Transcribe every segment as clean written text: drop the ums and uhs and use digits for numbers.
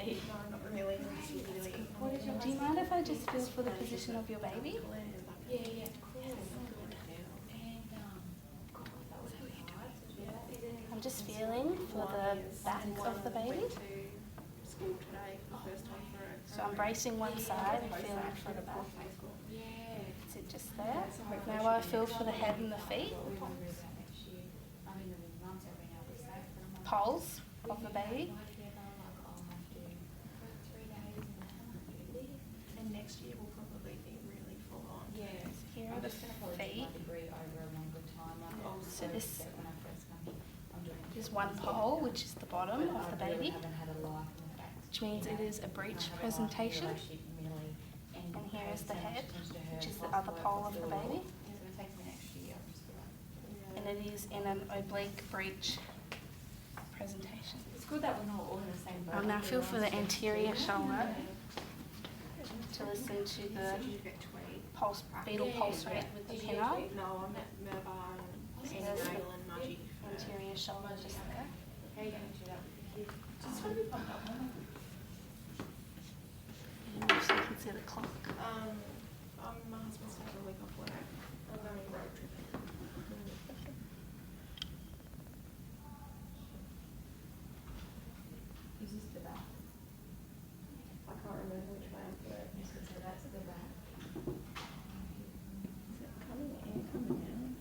okay. No, not really. Do you mind if I just feel for the position of your baby? Yeah, yeah, cool. I'm just feeling for the back of the baby. School today for the first time for it. So I'm bracing one side and feeling for the back. Yeah. Is it just there? Now I feel for the head and the feet. Poles of the baby. And next year will probably be really full on. Yeah. Here are the feet. So this is one pole, which is the bottom of the baby, which means it is a breech presentation. And here is the head, which is the other pole of the baby. And it is in an oblique breech presentation. It's good that we're not all in the same boat. I'll now feel for the anterior shoulder to listen to the pulse, fetal pulse rate with the pinner. No, I'm at Merbar and So there's Gail and Mudgy. the anterior shoulder just there. How are you going to do that with the kids? Just trying to be pumped up. And also you can see the clock. My husband's taking a week off work. I'm going road tripping. Is this the back? I can't remember which way I put it. So that's the back. Is it coming in, coming down?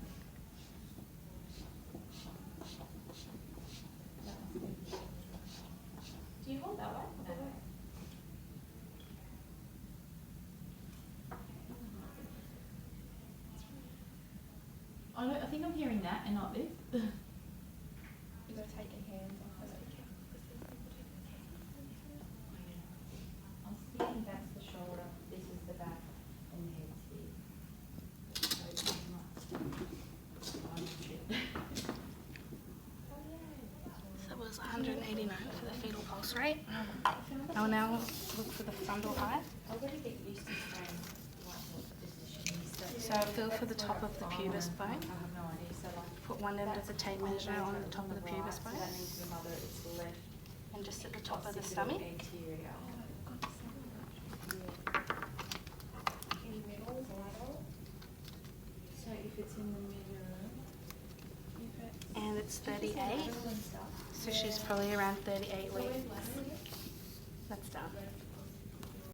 Do you hold that way? No. I think I'm hearing that and not this. You've got to take your hands off of it. I'm thinking that's the shoulder, this is the back, and the head's here. So it was 189 for the fetal pulse rate. I will now look for the fundal height. I'm going to get used to staying position. So I feel for the top of the pubis bone. I have no idea. So like Put one end of the tape measure on the top of the pubis bone so that means the mother is left. and just at the top of the stomach. Anterior. In middle, vital. So if it's in the middle, And it's 38, so she's probably around 38 weeks.